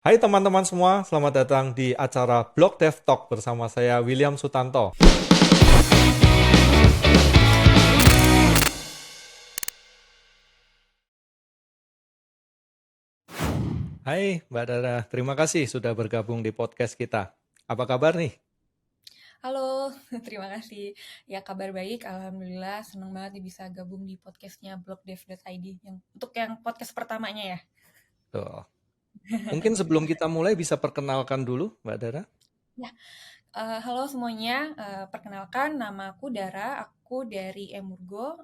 Hai teman-teman semua, selamat datang di acara Blog Dev Talk bersama saya William Sutanto. Hai Mbak Dara, terima kasih sudah bergabung di podcast kita. Apa kabar nih? Halo, terima kasih. Ya kabar baik, alhamdulillah seneng banget nih bisa gabung di podcastnya blogdev.id untuk yang podcast pertamanya ya. Tuh. Mungkin sebelum kita mulai bisa perkenalkan dulu Mbak Dara. Ya, halo semuanya. Perkenalkan nama aku Dara, aku dari Emurgo.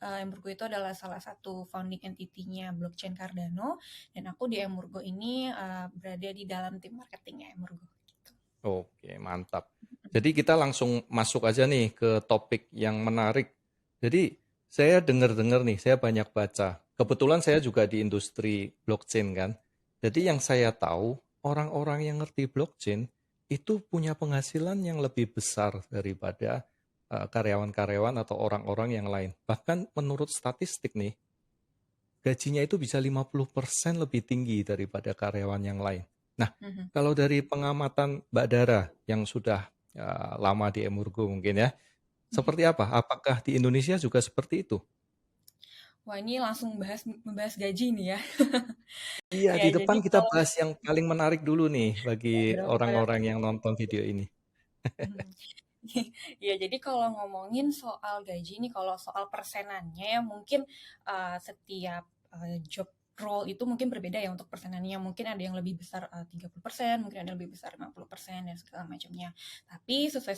Emurgo itu adalah salah satu founding entity-nya blockchain Cardano, dan aku di Emurgo ini berada di dalam tim marketingnya Emurgo. Gitu. Oke, mantap. Jadi kita langsung masuk aja nih ke topik yang menarik. Jadi saya dengar-dengar nih, saya banyak baca. Kebetulan saya juga di industri blockchain kan. Jadi yang saya tahu, orang-orang yang ngerti blockchain itu punya penghasilan yang lebih besar daripada karyawan-karyawan atau orang-orang yang lain. Bahkan menurut statistik nih, gajinya itu bisa 50% lebih tinggi daripada karyawan yang lain. Nah, Mhm. kalau dari pengamatan Mbak Dara yang sudah lama di Emurgo mungkin ya, seperti apa? Apakah di Indonesia juga seperti itu? Wah, ini langsung membahas gaji nih ya. Iya, Ya, di jadi depan kita kalau bahas yang paling menarik dulu nih bagi ya, berapa orang-orang yang nonton video ini. Mhm. Ya, jadi kalau ngomongin soal gaji nih, kalau soal persenannya ya mungkin setiap job role itu mungkin berbeda ya untuk persenannya. Mungkin ada yang lebih besar 30%, mungkin ada yang lebih besar 50% dan segala macamnya. Tapi sesuai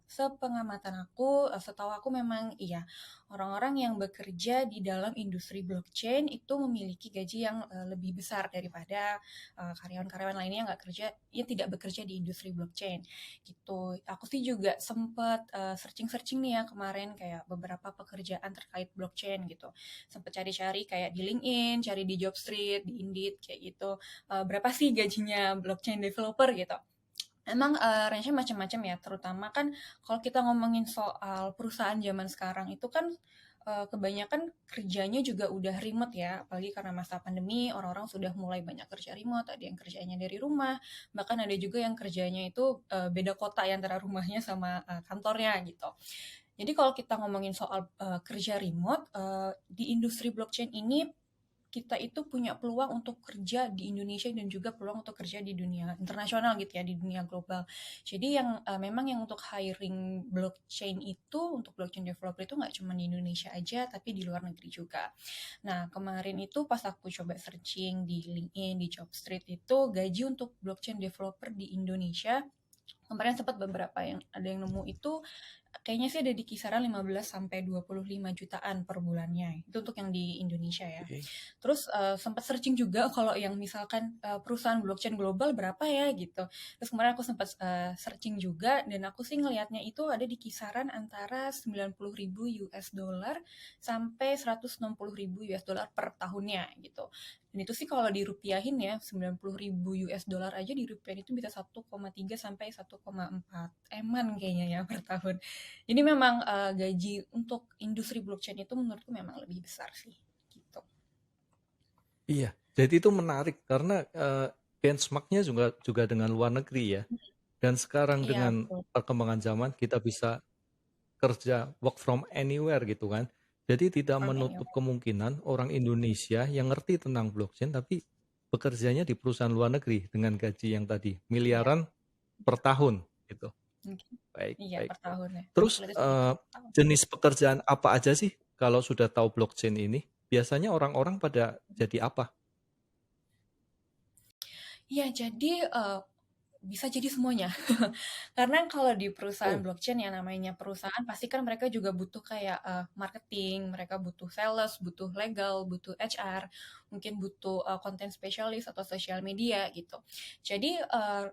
sepengamatan aku, setahu aku memang iya, orang-orang yang bekerja di dalam industri blockchain itu memiliki gaji yang lebih besar daripada karyawan-karyawan lainnya yang tidak bekerja di industri blockchain gitu. Aku sih juga sempet searching-searching nih ya kemarin kayak beberapa pekerjaan terkait blockchain gitu. Sempet cari-cari kayak di LinkedIn, cari di Jobstreet, di Indeed kayak gitu. Berapa sih gajinya blockchain developer gitu. Emang range-nya macam-macam ya, terutama kan kalau kita ngomongin soal perusahaan zaman sekarang itu kan kebanyakan kerjanya juga udah remote ya, apalagi karena masa pandemi orang-orang sudah mulai banyak kerja remote, ada yang kerjanya dari rumah, bahkan ada juga yang kerjanya itu beda kota ya antara rumahnya sama kantornya gitu. Jadi kalau kita ngomongin soal kerja remote di industri blockchain ini kita itu punya peluang untuk kerja di Indonesia dan juga peluang untuk kerja di dunia internasional gitu ya, di dunia global. Jadi yang memang yang untuk hiring blockchain itu, untuk blockchain developer itu nggak cuma di Indonesia aja, tapi di luar negeri juga. Nah, kemarin itu pas aku coba searching di LinkedIn, di Jobstreet itu gaji untuk blockchain developer di Indonesia kemarin sempat beberapa yang ada yang nemu itu kayaknya sih ada di kisaran 15 sampai 25 jutaan per bulannya. Itu untuk yang di Indonesia ya. Oke. Terus sempat searching juga kalau yang misalkan perusahaan blockchain global berapa ya gitu. Terus kemarin aku sempat searching juga dan aku sih ngelihatnya itu ada di kisaran antara 90.000 US dollar sampai 160.000 US dollar per tahunnya gitu. Dan itu sih kalau dirupiahin ya 90.000 US dollar aja dirupiahin itu bisa 1,3 sampai 1,4 eman kayaknya ya per tahun. Jadi memang gaji untuk industri blockchain itu menurutku memang lebih besar sih gitu. Iya, jadi itu menarik karena benchmarknya juga juga dengan luar negeri ya. Dan sekarang Iya dengan betul. perkembangan zaman kita bisa kerja work from anywhere gitu kan. Jadi tidak From menutup anywhere. kemungkinan orang Indonesia yang ngerti tentang blockchain tapi bekerjanya di perusahaan luar negeri dengan gaji yang tadi Iya, miliaran per tahun gitu. mungkin. Baik, Iya baik, per baik. tahun ya. Terus Kalau itu segitu per tahun. jenis pekerjaan apa aja sih kalau sudah tahu blockchain ini? Biasanya orang-orang pada jadi apa? Iya, jadi bisa jadi semuanya. Karena kalau di perusahaan Oh, blockchain yang namanya perusahaan pasti kan mereka juga butuh kayak marketing, mereka butuh sales, butuh legal, butuh HR, mungkin butuh content specialist atau social media gitu. Jadi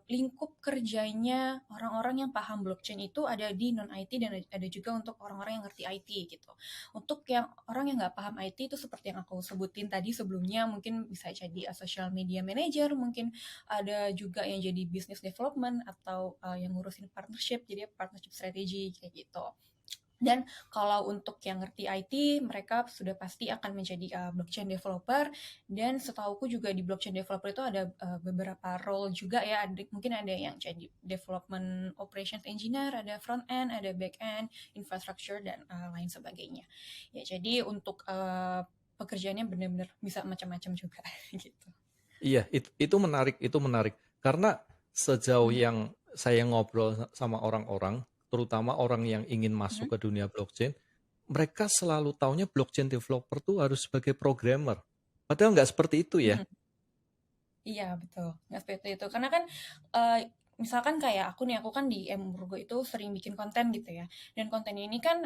lingkup kerjanya orang-orang yang paham blockchain itu ada di non IT dan ada juga untuk orang-orang yang ngerti IT gitu. Untuk yang orang yang nggak paham IT itu seperti yang aku sebutin tadi sebelumnya mungkin bisa jadi social media manager, mungkin ada juga yang jadi business development atau yang ngurusin partnership, jadi partnership strategi kayak gitu. Dan kalau untuk yang ngerti IT, mereka sudah pasti akan menjadi blockchain developer. Dan setauku juga di blockchain developer itu ada beberapa role juga ya. Mungkin ada yang jadi development operations engineer, ada front end, ada back end, infrastructure dan lain sebagainya. Ya, jadi untuk pekerjaannya benar-benar bisa macam-macam juga gitu. Iya, itu menarik, itu menarik. Karena sejauh Mhm. yang saya ngobrol sama orang-orang, terutama orang yang ingin Mhm. masuk ke dunia blockchain, mereka selalu taunya blockchain developer tuh harus sebagai programmer. Padahal nggak seperti itu ya. Mhm. Iya, betul. Nggak seperti itu. Karena kan, eee, misalkan kayak aku nih, aku kan di Emurgo itu sering bikin konten gitu ya. Dan konten ini kan,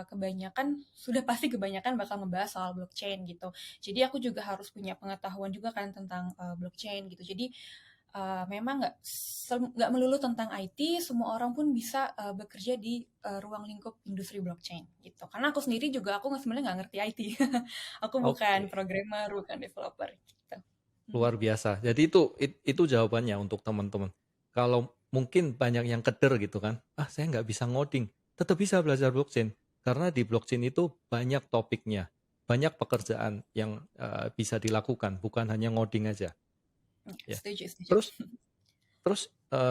kebanyakan sudah pasti kebanyakan bakal ngebahas soal blockchain gitu. Jadi aku juga harus punya pengetahuan juga kan tentang, blockchain gitu. Jadi, memang nggak melulu tentang IT, semua orang pun bisa, bekerja di, ruang lingkup industri blockchain gitu. Karena aku sendiri juga aku sebenarnya nggak ngerti IT. Aku bukan Oke, programmer, bukan developer gitu. Mhm. luar biasa. Jadi itu jawabannya untuk teman-teman. Kalau mungkin banyak yang keder gitu kan, saya nggak bisa ngoding, tetap bisa belajar blockchain. Karena di blockchain itu banyak topiknya, banyak pekerjaan yang bisa dilakukan, bukan hanya ngoding aja. Iya, Ya. setuju setuju. Terus terus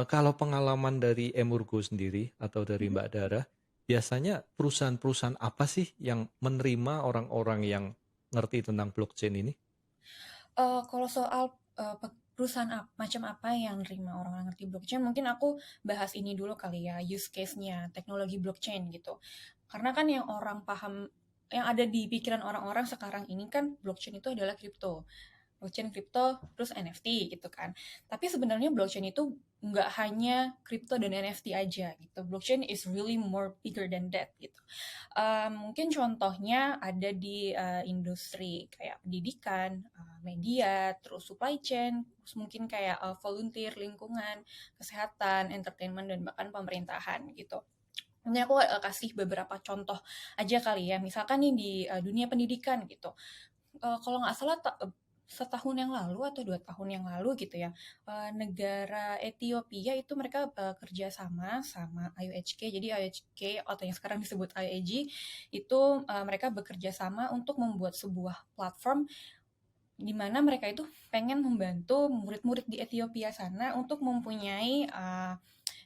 kalau pengalaman dari Emurgo sendiri atau dari Mhm. Mbak Dara, biasanya perusahaan-perusahaan apa sih yang menerima orang-orang yang ngerti tentang blockchain ini? Kalau soal, perusahaan macam apa yang nerima orang-orang ngerti blockchain, mungkin aku bahas ini dulu kali ya, use case-nya, teknologi blockchain gitu. Karena kan yang orang paham yang ada di pikiran orang-orang sekarang ini kan blockchain itu adalah kripto. Blockchain, kripto, terus NFT gitu kan. Tapi sebenarnya blockchain itu nggak hanya kripto dan NFT aja gitu. Blockchain is really more bigger than that gitu. Mungkin contohnya ada di industri kayak pendidikan, media, terus supply chain, terus mungkin kayak volunteer, lingkungan, kesehatan, entertainment, dan bahkan pemerintahan gitu. Ini aku kasih beberapa contoh aja kali ya. Misalkan nih di dunia pendidikan gitu. Kalau nggak salah setahun yang lalu atau 2 tahun yang lalu gitu ya, negara Ethiopia itu mereka, kerjasama sama IOHK. Jadi IOHK atau yang sekarang disebut IAG itu, mereka bekerja sama untuk membuat sebuah platform di mana mereka itu pengen membantu murid-murid di Ethiopia sana untuk mempunyai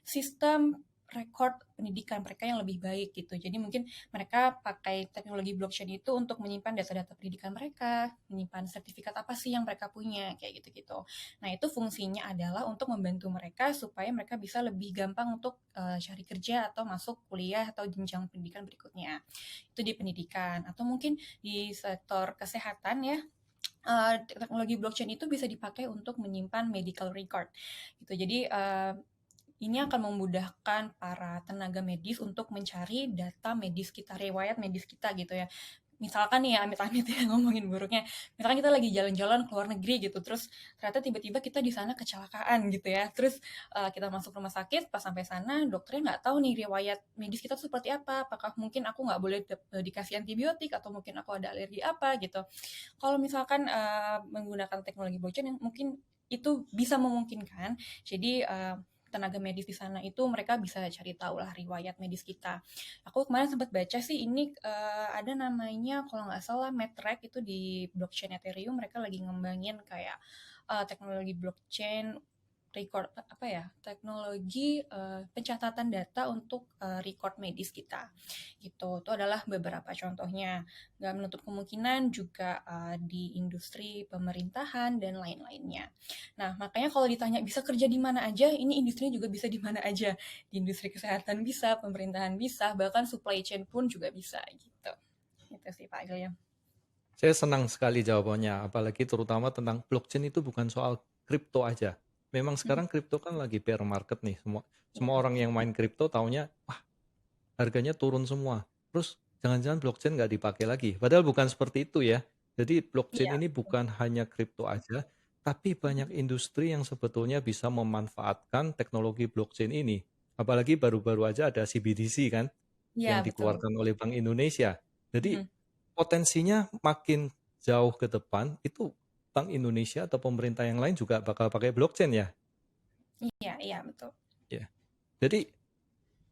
sistem rekor pendidikan mereka yang lebih baik gitu. Jadi mungkin mereka pakai teknologi blockchain itu untuk menyimpan data-data pendidikan mereka, menyimpan sertifikat apa sih yang mereka punya, kayak gitu-gitu. Nah, itu fungsinya adalah untuk membantu mereka supaya mereka bisa lebih gampang untuk cari kerja atau masuk kuliah atau jenjang pendidikan berikutnya. Itu di pendidikan. Atau mungkin di sektor kesehatan ya, teknologi blockchain itu bisa dipakai untuk menyimpan medical record gitu. Jadi ini akan memudahkan para tenaga medis untuk mencari data medis kita, riwayat medis kita gitu ya. Misalkan nih ya, amit-amit ya ngomongin buruknya. Misalkan kita lagi jalan-jalan ke luar negeri gitu, terus ternyata tiba-tiba kita di sana kecelakaan gitu ya. Terus kita masuk rumah sakit, pas sampai sana dokternya nggak tahu nih riwayat medis kita tuh seperti apa. Apakah mungkin aku nggak boleh dikasih antibiotik atau mungkin aku ada alergi apa gitu. Kalau misalkan menggunakan teknologi blockchain yang mungkin itu bisa memungkinkan. Jadi tenaga medis di sana itu mereka bisa cari tahu lah riwayat medis kita. Aku kemarin sempat baca sih ini ada namanya kalau nggak salah Medtrek itu di blockchain Ethereum mereka lagi ngembangin kayak teknologi blockchain record apa ya teknologi pencatatan data untuk record medis kita gitu. Itu adalah beberapa contohnya. Nggak menutup kemungkinan juga di industri pemerintahan dan lain-lainnya. Nah, makanya kalau ditanya bisa kerja di mana aja, ini industri juga bisa di mana aja. Di industri kesehatan bisa, pemerintahan bisa, bahkan supply chain pun juga bisa gitu. Itu sih Pak William. Saya senang sekali jawabannya, apalagi terutama tentang blockchain itu bukan soal kripto aja. Memang Mhm. sekarang kripto kan lagi bear market nih, semua Iya, semua orang betul. yang main kripto taunya, wah harganya turun semua. Terus jangan-jangan blockchain nggak dipakai lagi. Padahal bukan seperti itu ya. Jadi blockchain Iya. ini bukan hanya kripto aja, tapi Mhm. banyak industri yang sebetulnya bisa memanfaatkan teknologi blockchain ini. Apalagi baru-baru aja ada CBDC kan, yang Iya, betul. dikeluarkan oleh Bank Indonesia. Jadi Mhm. potensinya makin jauh ke depan, itu Bank Indonesia atau pemerintah yang lain juga bakal pakai blockchain ya. Iya, iya, betul. Ya. Jadi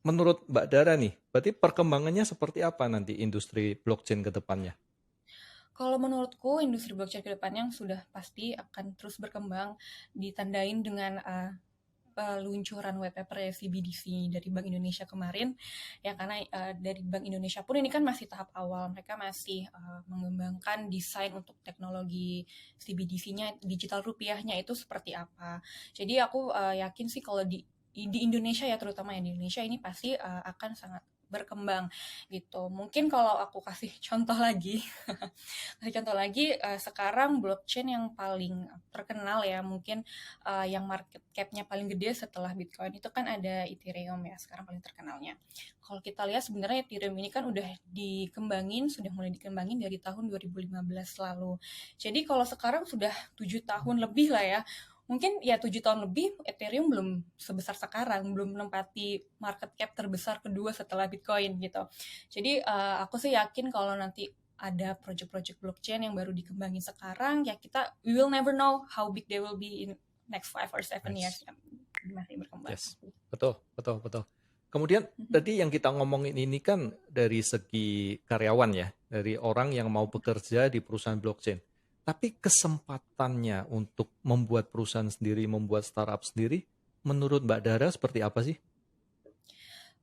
menurut Mbak Dara nih, berarti perkembangannya seperti apa nanti industri blockchain ke depannya? Kalau menurutku industri blockchain ke depannya sudah pasti akan terus berkembang, ditandain dengan peluncuran white paper CBDC dari Bank Indonesia kemarin ya, karena dari Bank Indonesia pun ini kan masih tahap awal, mereka masih mengembangkan desain untuk teknologi CBDC-nya, digital rupiahnya itu seperti apa. Jadi aku yakin sih kalau di Indonesia ya, terutama ya di Indonesia ini pasti akan sangat berkembang gitu. Mungkin kalau aku kasih contoh lagi, sekarang blockchain yang paling terkenal ya, mungkin yang market cap-nya paling gede setelah Bitcoin itu kan ada Ethereum ya, sekarang paling terkenalnya. Kalau kita lihat sebenarnya Ethereum ini kan sudah mulai dikembangin dari tahun 2015 lalu. Jadi kalau sekarang sudah 7 tahun lebih lah ya, mungkin ya 7 tahun lebih Ethereum belum sebesar sekarang, belum menempati market cap terbesar kedua setelah Bitcoin gitu. Jadi aku sih yakin kalau nanti ada project-project blockchain yang baru dikembangin sekarang, ya we will never know how big they will be in next 5 or 7 years Nice. ya. Masih berkembang Yes, pasti. betul, betul, betul. Kemudian tadi yang kita ngomongin ini kan dari segi karyawan ya, dari orang yang mau bekerja di perusahaan blockchain. Tapi kesempatannya untuk membuat perusahaan sendiri, membuat startup sendiri, menurut Mbak Dara seperti apa sih?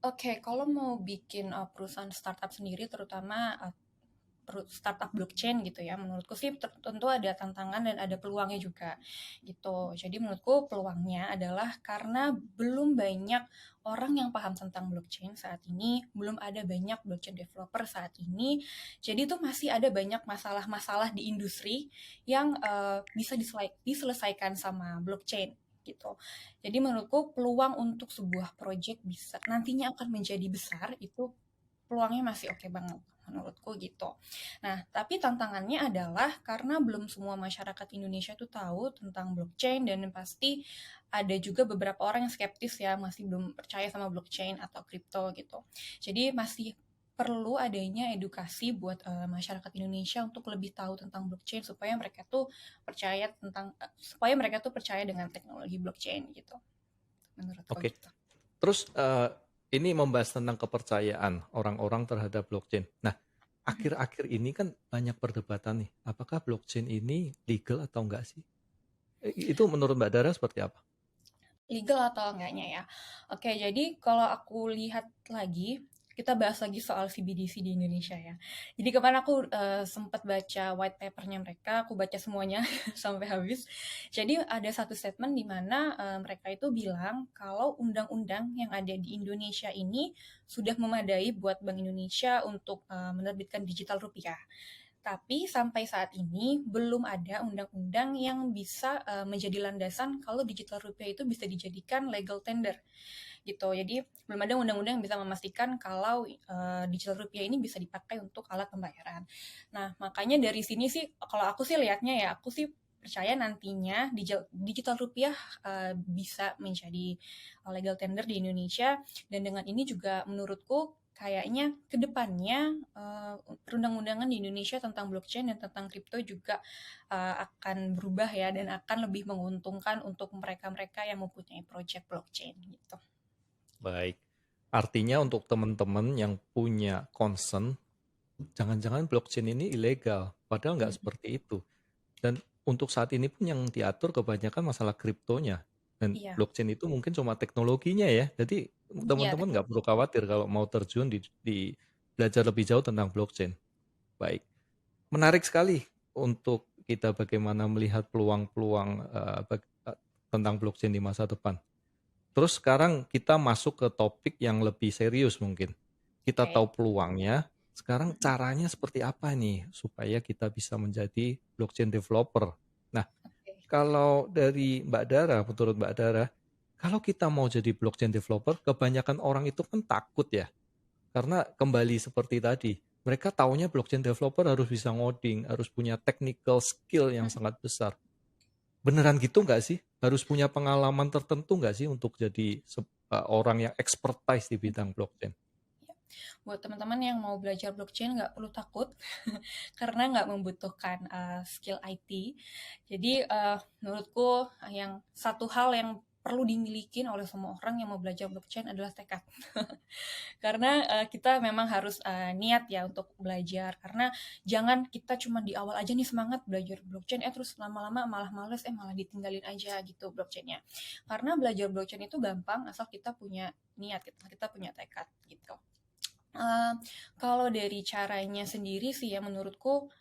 Oke, kalau mau bikin perusahaan startup sendiri, terutama startup blockchain gitu ya, menurutku sih tentu ada tantangan dan ada peluangnya juga gitu. Jadi menurutku peluangnya adalah karena belum banyak orang yang paham tentang blockchain saat ini, belum ada banyak blockchain developer saat ini. Jadi itu masih ada banyak masalah-masalah di industri yang bisa diselesaikan sama blockchain gitu. Jadi menurutku peluang untuk sebuah project bisa nantinya akan menjadi besar itu peluangnya masih oke banget menurutku gitu. Nah, tapi tantangannya adalah karena belum semua masyarakat Indonesia tuh tahu tentang blockchain, dan pasti ada juga beberapa orang yang skeptis ya, masih belum percaya sama blockchain atau kripto gitu. Jadi masih perlu adanya edukasi buat masyarakat Indonesia untuk lebih tahu tentang blockchain supaya mereka tuh percaya dengan teknologi blockchain gitu. Menurutku Oke, gitu. terus ini membahas tentang kepercayaan orang-orang terhadap blockchain. Nah, akhir-akhir ini kan banyak perdebatan nih, apakah blockchain ini legal atau enggak sih? Itu menurut Mbak Dara seperti apa? Legal atau enggaknya ya. Oke, jadi kalau aku lihat lagi, kita bahas lagi soal CBDC di Indonesia ya. Jadi kemarin aku sempat baca white papernya mereka, aku baca semuanya sampai habis. Jadi ada satu statement di mana mereka itu bilang kalau undang-undang yang ada di Indonesia ini sudah memadai buat Bank Indonesia untuk menerbitkan digital rupiah. Tapi sampai saat ini belum ada undang-undang yang bisa menjadi landasan kalau digital rupiah itu bisa dijadikan legal tender gitu. Jadi belum ada undang-undang yang bisa memastikan kalau digital rupiah ini bisa dipakai untuk alat pembayaran. Nah, makanya dari sini sih kalau aku sih lihatnya ya, aku sih percaya nantinya digital rupiah bisa menjadi legal tender di Indonesia, dan dengan ini juga menurutku kayaknya kedepannya perundang-undangan di Indonesia tentang blockchain dan tentang kripto juga akan berubah ya, dan akan lebih menguntungkan untuk mereka-mereka yang mempunyai project blockchain gitu. Baik. Artinya untuk teman-teman yang punya concern, jangan-jangan blockchain ini ilegal. Padahal nggak seperti itu. Dan untuk saat ini pun yang diatur kebanyakan masalah kriptonya. Dan Iya, blockchain itu mungkin cuma teknologinya ya. Jadi iya teman-teman nggak teknologi. perlu khawatir kalau mau terjun di belajar lebih jauh tentang blockchain. Baik. Menarik sekali untuk kita bagaimana melihat peluang-peluang tentang blockchain di masa depan. Terus sekarang kita masuk ke topik yang lebih serius mungkin. Kita Oke. tahu peluangnya, sekarang caranya seperti apa nih supaya kita bisa menjadi blockchain developer. Nah, Oke. kalau dari Mbak Dara, menurut Mbak Dara, kalau kita mau jadi blockchain developer, kebanyakan orang itu kan takut ya. Karena kembali seperti tadi, mereka taunya blockchain developer harus bisa ngoding, harus punya technical skill yang sangat besar. Beneran gitu nggak sih? Harus punya pengalaman tertentu nggak sih untuk jadi orang yang expertise di bidang blockchain? Buat teman-teman yang mau belajar blockchain nggak perlu takut karena nggak membutuhkan skill IT. Jadi menurutku yang satu hal yang perlu dimiliki oleh semua orang yang mau belajar blockchain adalah tekad. Karena kita memang harus niat ya untuk belajar. Karena jangan kita cuma di awal aja nih semangat belajar blockchain, terus lama-lama malah males, malah ditinggalin aja gitu blockchainnya. Karena belajar blockchain itu gampang asal kita punya niat, kita punya tekad gitu. Uh, Kalau dari caranya sendiri sih ya menurutku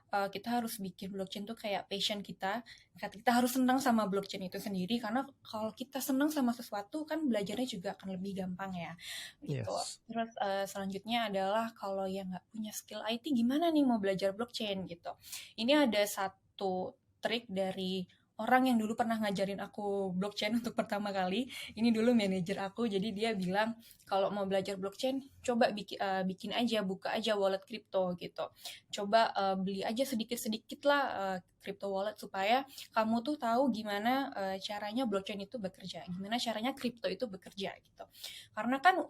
kita harus bikin blockchain tuh kayak passion kita. Kita harus senang sama blockchain itu sendiri karena kalau kita senang sama sesuatu kan belajarnya juga akan lebih gampang ya gitu. Yes. Terus selanjutnya adalah kalau yang nggak punya skill IT gimana nih mau belajar blockchain gitu. Ini ada satu trik dari orang yang dulu pernah ngajarin aku blockchain untuk pertama kali. Ini dulu manajer aku, jadi dia bilang kalau mau belajar blockchain coba bikin aja, buka aja wallet kripto gitu. Coba beli aja sedikit-sedikit lah crypto wallet supaya kamu tuh tahu gimana caranya blockchain itu bekerja, gimana caranya kripto itu bekerja gitu. Karena kan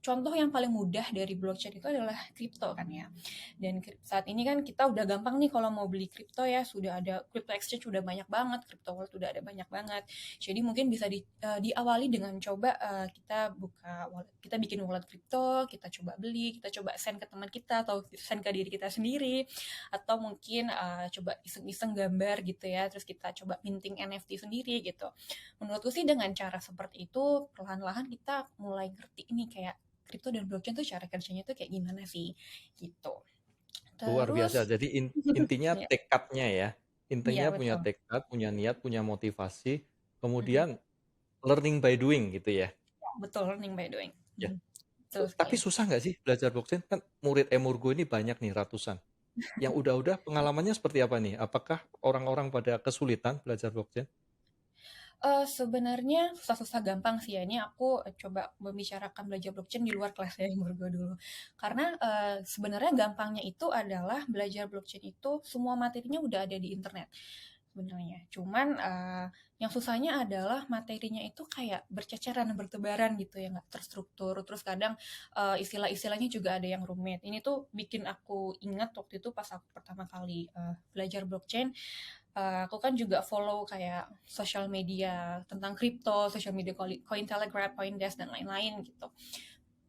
contoh yang paling mudah dari blockchain itu adalah kripto kan ya. Dan saat ini kan kita udah gampang nih kalau mau beli kripto ya, sudah ada crypto exchange udah banyak banget, crypto wallet udah ada banyak banget. Jadi mungkin bisa diawali dengan coba kita buka wallet, kita bikin wallet kripto, kita coba beli, kita coba send ke teman kita atau send ke diri kita sendiri, atau mungkin coba iseng-iseng gambar gitu ya, terus kita coba minting NFT sendiri gitu. Menurutku sih dengan cara seperti itu perlahan-lahan kita mulai ngerti ini kayak kripto dan blockchain tuh cara kerjanya tuh kayak gimana sih gitu. Luar biasa. Terus Jadi intinya ya, tekadnya ya. iya Intinya punya betul. tekad, punya niat, punya motivasi, Mhm. kemudian learning by doing gitu ya. Ya, betul, learning by doing. Ya. Betul Tapi sekali. susah nggak sih belajar blockchain? Kan murid Emurgo ini banyak nih, ratusan. Yang udah-udah pengalamannya seperti apa nih? Apakah orang-orang pada kesulitan belajar blockchain? Sebenarnya susah-susah gampang sih ya, ini aku coba membicarakan belajar blockchain di luar kelas ya, Murgo dulu. Karena sebenarnya gampangnya itu adalah belajar blockchain itu semua materinya udah ada di internet sebenarnya. Cuman yang susahnya adalah materinya itu kayak berceceran, bertebaran gitu ya, nggak terstruktur. Terus kadang istilah-istilahnya juga ada yang rumit. Ini tuh bikin aku ingat waktu itu pas aku pertama kali belajar blockchain. Aku kan juga follow kayak sosial media tentang kripto, sosial media Cointelegraph, Coindesk, dan lain-lain gitu.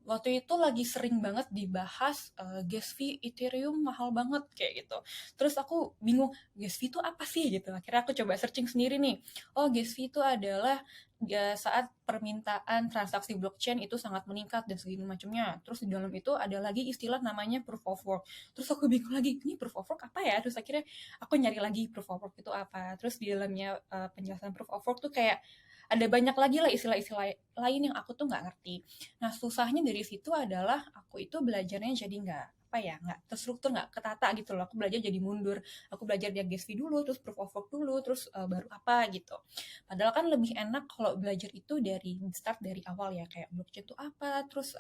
Waktu itu lagi sering banget dibahas gas fee Ethereum mahal banget kayak gitu. Terus aku bingung, gas fee itu apa sih gitu. Akhirnya aku coba searching sendiri nih. Oh, gas fee itu adalah ya, saat permintaan transaksi blockchain itu sangat meningkat dan segala macamnya. Terus di dalam itu ada lagi istilah namanya proof of work. Terus aku bingung lagi, ini proof of work apa ya? Terus akhirnya aku nyari lagi proof of work itu apa. Terus di dalamnya penjelasan proof of work tuh kayak ada banyak lagi lah istilah-istilah lain yang aku tuh nggak ngerti. Nah, susahnya dari situ adalah aku itu belajarnya jadi nggak apa ya, nggak terstruktur, nggak ketata gitu loh. Aku belajar jadi mundur. Aku belajar dia GSV dulu, terus proof of work dulu, terus baru apa gitu. Padahal kan lebih enak kalau belajar itu dari start dari awal ya, kayak blockchain itu apa, terus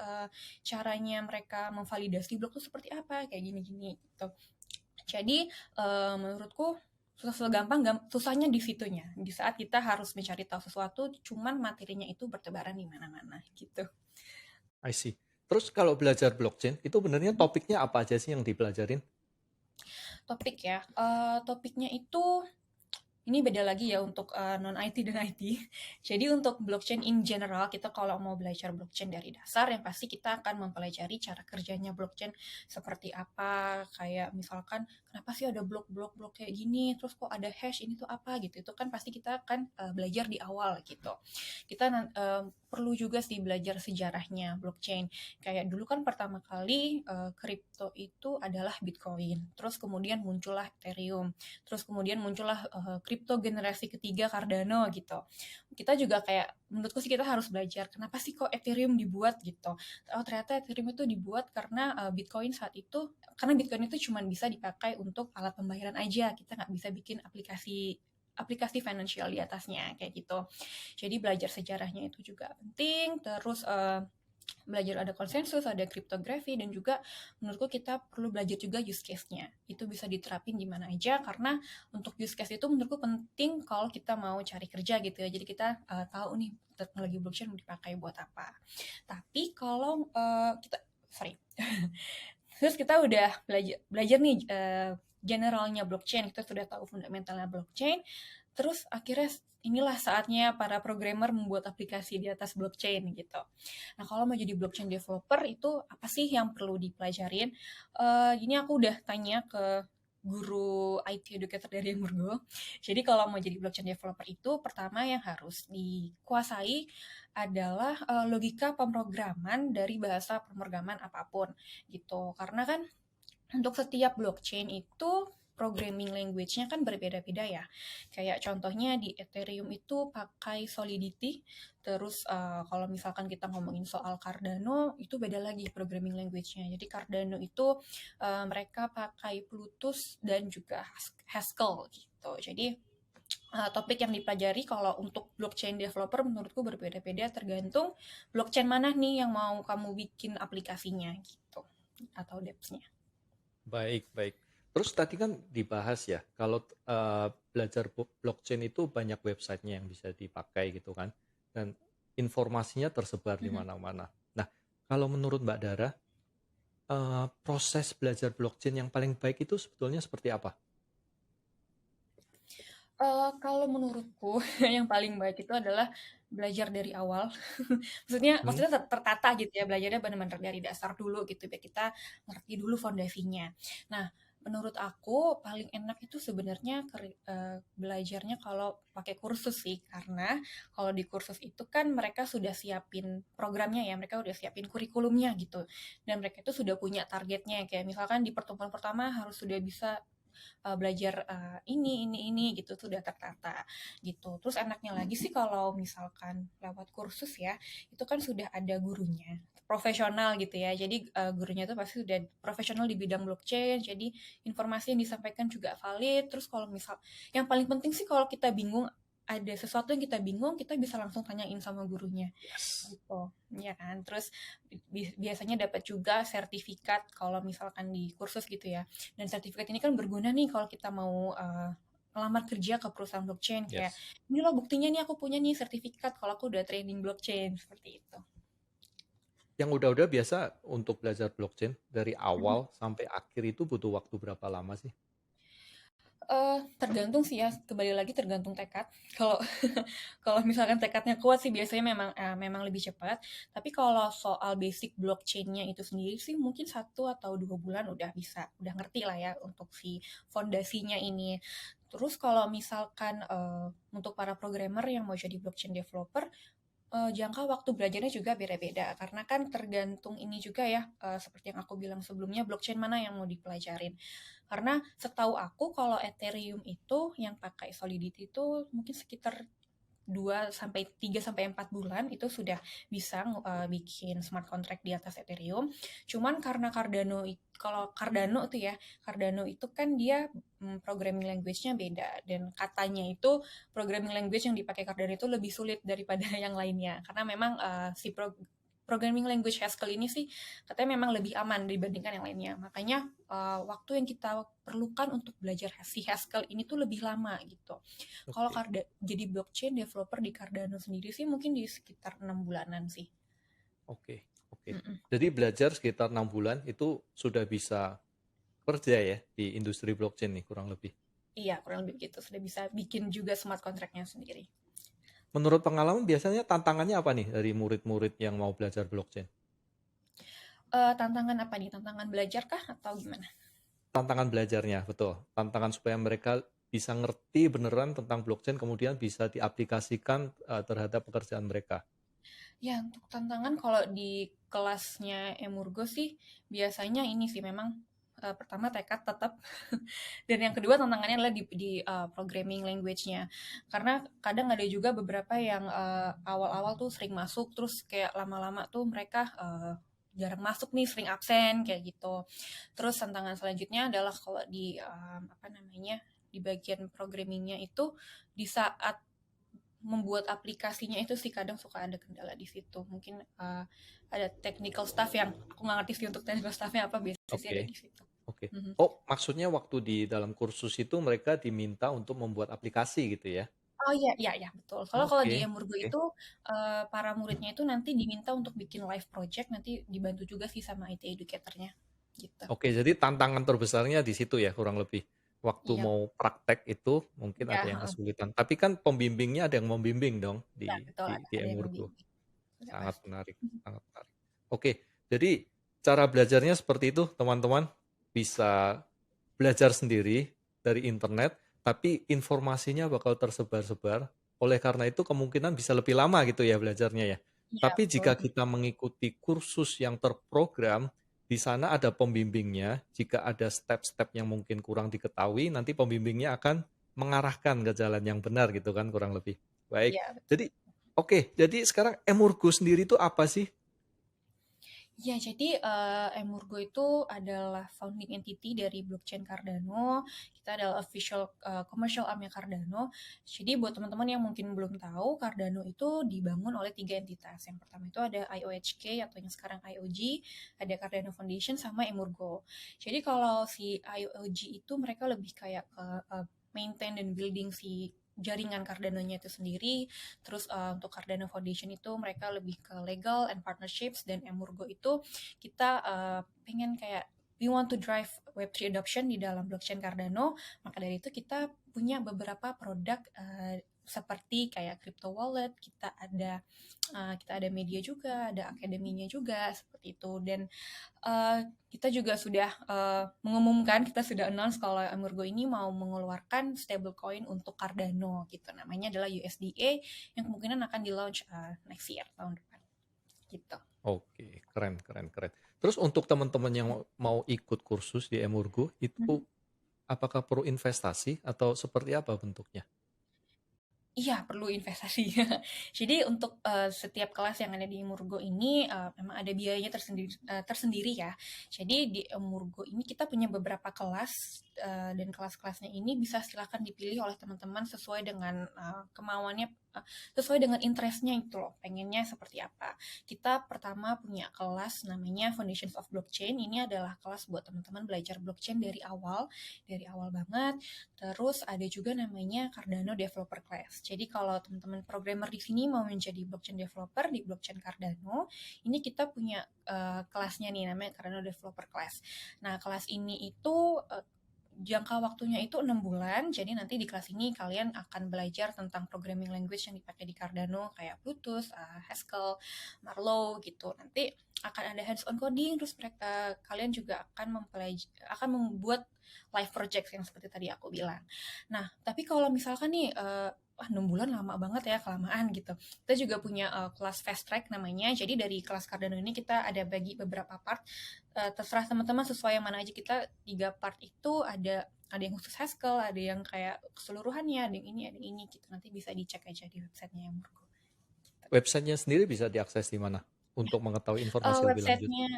caranya mereka memvalidasi blok itu seperti apa, kayak gini-gini gitu. Jadi menurutku susah gampang, susahnya di situnya. Di saat kita harus mencari tahu sesuatu, cuman materinya itu bertebaran di mana-mana gitu. I see. Terus kalau belajar blockchain, itu benernya topiknya apa aja sih yang dipelajarin? Topik ya, topiknya itu ini beda lagi ya untuk non IT dan IT. Jadi untuk blockchain in general, kita kalau mau belajar blockchain dari dasar, yang pasti kita akan mempelajari cara kerjanya blockchain seperti apa. Kayak misalkan kenapa sih ada blok-blok kayak gini, terus kok ada hash ini tuh apa gitu. Itu kan pasti kita akan belajar di awal gitu. Kita perlu juga sih belajar sejarahnya blockchain. Kayak dulu kan pertama kali kripto itu adalah Bitcoin. Terus kemudian muncullah Ethereum. Terus kemudian muncullah kripto generasi ketiga Cardano gitu. Kita juga kayak menurutku sih kita harus belajar kenapa sih kok Ethereum dibuat gitu. Oh, ternyata Ethereum itu dibuat karena Bitcoin saat itu, karena Bitcoin itu cuma bisa dipakai untuk alat pembayaran aja. Kita nggak bisa bikin aplikasi financial di atasnya kayak gitu. Jadi belajar sejarahnya itu juga penting. Terus belajar ada konsensus, ada kriptografi, dan juga menurutku kita perlu belajar juga use case-nya. Itu bisa diterapin di mana aja, karena untuk use case itu menurutku penting kalau kita mau cari kerja gitu ya. Jadi kita tahu nih teknologi blockchain mau dipakai buat apa. Tapi kalau terus kita udah belajar nih generalnya blockchain, kita sudah tahu fundamentalnya blockchain, terus akhirnya inilah saatnya para programmer membuat aplikasi di atas blockchain gitu. Nah, kalau mau jadi blockchain developer itu apa sih yang perlu dipelajarin? Ini aku udah tanya ke guru IT educator dari Emurgo. Jadi kalau mau jadi blockchain developer itu pertama yang harus dikuasai adalah logika pemrograman dari bahasa pemrograman apapun gitu. Karena kan untuk setiap blockchain itu programming language-nya kan berbeda-beda ya. Kayak contohnya di Ethereum itu pakai Solidity, terus kalau misalkan kita ngomongin soal Cardano, itu beda lagi programming language-nya. Jadi Cardano itu mereka pakai Plutus dan juga Haskell gitu. Jadi topik yang dipelajari kalau untuk blockchain developer menurutku berbeda-beda tergantung blockchain mana nih yang mau kamu bikin aplikasinya gitu atau dapps-nya. Baik, baik. Terus tadi kan dibahas ya, kalau belajar blockchain itu banyak websitenya yang bisa dipakai gitu kan, dan informasinya tersebar di Mhm. mana-mana. Nah, kalau menurut Mbak Dara, proses belajar blockchain yang paling baik itu sebetulnya seperti apa? Kalau menurutku yang paling baik itu adalah belajar dari awal. Maksudnya Hmm, maksudnya tertata gitu ya, belajarnya benar-benar dari dasar dulu gitu, biar kita ngerti dulu fondasinya. Nah, menurut aku paling enak itu sebenarnya belajarnya kalau pakai kursus sih, karena kalau di kursus itu kan mereka sudah siapin programnya ya, mereka udah siapin kurikulumnya gitu, dan mereka itu sudah punya targetnya, kayak misalkan di pertemuan pertama harus sudah bisa belajar ini gitu tuh udah tertata gitu. Terus enaknya lagi sih kalau misalkan lewat kursus ya, itu kan sudah ada gurunya profesional gitu ya. Jadi gurunya tuh pasti sudah profesional di bidang blockchain. Jadi informasi yang disampaikan juga valid. Terus kalau misal yang paling penting sih kalau kita bingung ada sesuatu yang kita bingung, kita bisa langsung tanyain sama gurunya yes. gitu ya kan. Terus biasanya dapat juga sertifikat kalau misalkan di kursus gitu ya, dan sertifikat ini kan berguna nih kalau kita mau ngelamar kerja ke perusahaan blockchain, kayak Yes. ini loh buktinya nih aku punya nih sertifikat kalau aku udah training blockchain seperti itu. Yang udah-udah biasa untuk belajar blockchain dari awal sampai akhir itu butuh waktu berapa lama sih? Tergantung sih ya, kembali lagi tergantung tekad. Kalau kalau misalkan tekadnya kuat sih biasanya memang lebih cepat, tapi kalau soal basic blockchain-nya itu sendiri sih mungkin 1 atau 2 bulan udah bisa, udah ngerti lah ya untuk si fondasinya ini. Terus kalau misalkan, untuk para programmer yang mau jadi blockchain developer, jangka waktu belajarnya juga beda-beda karena kan tergantung ini juga ya, seperti yang aku bilang sebelumnya blockchain mana yang mau dipelajarin. Karena setahu aku kalau Ethereum itu yang pakai Solidity itu mungkin sekitar 2 sampai 3 sampai 4 bulan itu sudah bisa bikin smart contract di atas Ethereum. Cuman karena kalau Cardano tuh ya, Cardano itu kan dia programming language-nya beda dan katanya itu programming language yang dipakai Cardano itu lebih sulit daripada yang lainnya karena memang programming language Haskell ini sih katanya memang lebih aman dibandingkan yang lainnya. Makanya waktu yang kita perlukan untuk belajar si Haskell ini tuh lebih lama gitu. Kalau Oke, jadi blockchain developer di Cardano sendiri sih mungkin di sekitar 6 bulanan sih. oke, oke. Mm-mm. Jadi belajar sekitar 6 bulan itu sudah bisa kerja ya di industri blockchain nih kurang lebih. Iya, kurang lebih begitu. Sudah bisa bikin juga smart contract-nya sendiri. Menurut pengalaman biasanya tantangannya apa nih dari murid-murid yang mau belajar blockchain? Tantangan apa nih? Tantangan belajar kah atau gimana? Tantangan belajarnya, betul. Tantangan supaya mereka bisa ngerti beneran tentang blockchain kemudian bisa diaplikasikan terhadap pekerjaan mereka. Ya, untuk tantangan kalau di kelasnya Emurgo sih biasanya ini sih memang pertama tekad tetap dan yang kedua tantangannya adalah di programming language-nya. Karena kadang ada juga beberapa yang awal-awal tuh sering masuk terus kayak lama-lama tuh mereka jarang masuk nih, sering absen kayak gitu. Terus tantangan selanjutnya adalah kalau di apa namanya? Di bagian programmingnya itu di saat membuat aplikasinya itu sih kadang suka ada kendala di situ. Mungkin ada technical staff yang aku nggak ngerti sih untuk technical staffnya apa biasanya sih ada Oke, di situ. oke. Mhm. Oh, maksudnya waktu di dalam kursus itu mereka diminta untuk membuat aplikasi gitu ya? Oh iya iya iya betul. Kalau kalau di Oke, Emurgo oke. itu para muridnya itu nanti diminta untuk bikin live project nanti dibantu juga sih sama IT educatornya gitu. Oke, jadi tantangan terbesarnya di situ ya kurang lebih. waktu Iya, mau praktek itu mungkin iya, ada yang heeh. kesulitan. Tapi kan pembimbingnya ada yang membimbing dong Iya, betul, di ada yang Emurgo. membimbing, udah Sangat pasti. menarik, sangat menarik. Oke, jadi cara belajarnya seperti itu, teman-teman. Bisa belajar sendiri dari internet, tapi informasinya bakal tersebar-sebar. Oleh karena itu kemungkinan bisa lebih lama gitu ya belajarnya ya. Iya, Tapi betul. jika kita mengikuti kursus yang terprogram, di sana ada pembimbingnya. Jika ada step-step yang mungkin kurang diketahui, nanti pembimbingnya akan mengarahkan ke jalan yang benar gitu kan kurang lebih. Baik. Iya, betul. Jadi oke, jadi sekarang Emurgo sendiri itu apa sih? Ya, jadi Emurgo itu adalah founding entity dari blockchain Cardano. Kita adalah official commercial armnya Cardano. Jadi buat teman-teman yang mungkin belum tahu, Cardano itu dibangun oleh 3 entitas. Yang pertama itu ada IOHK atau yang sekarang IOG, ada Cardano Foundation sama Emurgo. Jadi kalau si IOG itu mereka lebih kayak ke maintain dan building si jaringan Cardano-nya itu sendiri. Terus untuk Cardano Foundation itu mereka lebih ke legal and partnerships, dan Emurgo itu kita pengen kayak we want to drive Web3 adoption di dalam blockchain Cardano. Maka dari itu kita punya beberapa produk seperti kayak crypto wallet, kita ada media juga, ada akademinya juga seperti itu. Dan kita juga sudah mengumumkan, kita sudah announce kalau Emurgo ini mau mengeluarkan stablecoin untuk Cardano gitu. Namanya adalah USDA yang kemungkinan akan di launch next year, tahun depan gitu. Oke, keren, keren, keren. Terus untuk teman-teman yang mau ikut kursus di Emurgo, itu apakah perlu investasi atau seperti apa bentuknya? Iya, perlu investasi. Jadi untuk setiap kelas yang ada di Emurgo ini memang ada biayanya tersendiri ya. Jadi di Emurgo ini kita punya beberapa kelas, dan kelas-kelasnya ini bisa silakan dipilih oleh teman-teman sesuai dengan kemauannya, sesuai dengan interestnya itu loh, pengennya seperti apa. Kita pertama punya kelas namanya Foundations of Blockchain. Ini adalah kelas buat teman-teman belajar blockchain dari awal banget. Terus ada juga namanya Cardano Developer Class. Jadi kalau teman-teman programmer di sini mau menjadi blockchain developer di blockchain Cardano, ini kita punya kelasnya nih namanya Cardano Developer Class. Nah, kelas ini itu jangka waktunya itu 6 bulan. Jadi nanti di kelas ini kalian akan belajar tentang programming language yang dipakai di Cardano kayak Bluetooth, Haskell, Marlowe gitu. Nanti akan ada hands-on coding, terus kalian juga akan membuat live project yang seperti tadi aku bilang. Nah, tapi kalau misalkan nih 6 bulan lama banget ya, kelamaan gitu. Kita juga punya kelas fast track namanya. Jadi dari kelas Cardano ini kita ada bagi beberapa part. Terserah teman-teman sesuai yang mana aja. Kita 3 part itu ada yang khusus Haskell, ada yang kayak keseluruhannya, ada yang ini, ada yang ini gitu. Nanti bisa dicek aja di websitenya yang Murgo. Websitenya sendiri bisa diakses di mana untuk mengetahui informasi lebih lanjut? Websitenya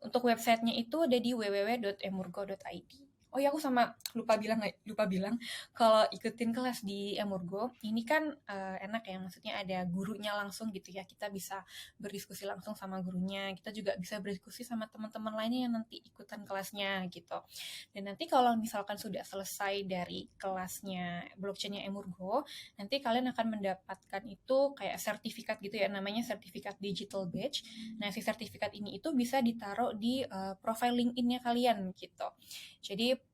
Untuk websitenya itu ada di www.emurgo.id. Oh ya, aku sama lupa bilang kalau ikutin kelas di Emurgo ini kan enak ya, maksudnya ada gurunya langsung gitu ya, kita bisa berdiskusi langsung sama gurunya, kita juga bisa berdiskusi sama teman-teman lainnya yang nanti ikutan kelasnya gitu. Dan nanti kalau misalkan sudah selesai dari kelasnya blockchainnya Emurgo, nanti kalian akan mendapatkan itu kayak sertifikat gitu ya, namanya sertifikat digital badge. Nah, si sertifikat ini itu bisa ditaruh di profile LinkedIn-nya kalian gitu. Jadi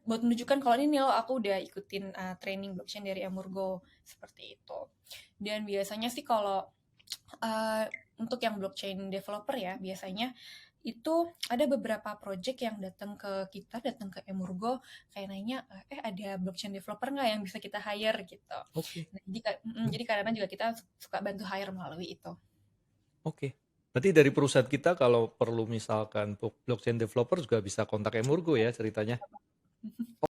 buat menunjukkan kalau ini loh aku udah ikutin training blockchain dari Emurgo seperti itu. Dan biasanya sih kalau untuk yang blockchain developer ya, biasanya itu ada beberapa project yang datang ke Emurgo kayak nanya, ada blockchain developer nggak yang bisa kita hire gitu. Oke. Nah, jadi kadang-kadang juga kita suka bantu hire melalui itu. Oke. Berarti dari perusahaan kita kalau perlu misalkan blockchain developer juga bisa kontak Emurgo ya ceritanya.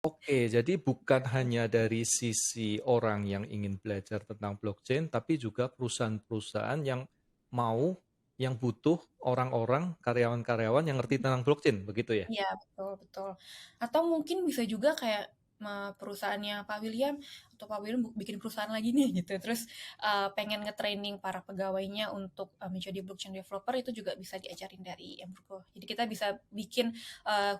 Oke, jadi bukan hanya dari sisi orang yang ingin belajar tentang blockchain, tapi juga perusahaan-perusahaan yang butuh orang-orang, karyawan-karyawan yang ngerti tentang blockchain, begitu ya? Iya, betul, betul. Atau mungkin bisa juga kayak perusahaannya Pak William, atau Pak William bikin perusahaan lagi nih gitu. Terus pengen nge-training para pegawainya untuk menjadi blockchain developer, itu juga bisa diajarin dari Emurgo. Jadi kita bisa bikin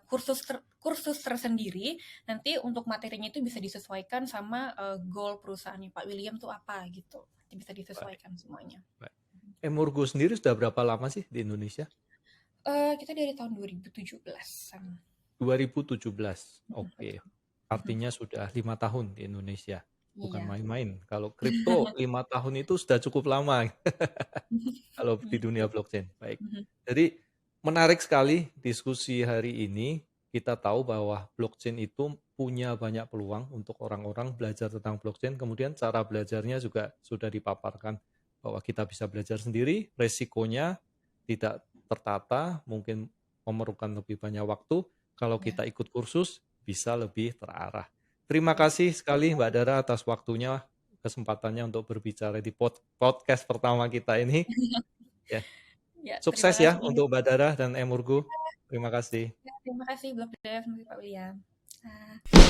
kursus tersendiri. Nanti untuk materinya itu bisa disesuaikan sama goal perusahaannya Pak William tuh apa gitu. Nanti bisa Baik, disesuaikan semuanya. baik. Emurgo sendiri sudah berapa lama sih di Indonesia? Kita dari tahun 2017. 2017. Mhm, Oke. betul. Mhm. Artinya sudah 5 tahun di Indonesia. Bukan Iya. main-main. Kalau kripto 5 tahun itu sudah cukup lama kalau di Iya. dunia blockchain. Baik. Mhm. Jadi menarik sekali diskusi hari ini. Kita tahu bahwa blockchain itu punya banyak peluang untuk orang-orang belajar tentang blockchain. Kemudian cara belajarnya juga sudah dipaparkan bahwa kita bisa belajar sendiri, resikonya tidak tertata, mungkin memerlukan lebih banyak waktu. Kalau Iya. kita ikut kursus, bisa lebih terarah. Terima Iya. kasih sekali Mbak Dara atas waktunya, kesempatannya untuk berbicara di podcast pertama kita ini. Ya, Ya, terima sukses kasih ya juga. untuk Mbak Dara dan Emurgu. Terima kasih. Ya, terima kasih Blog Dev, Pak William. Ah.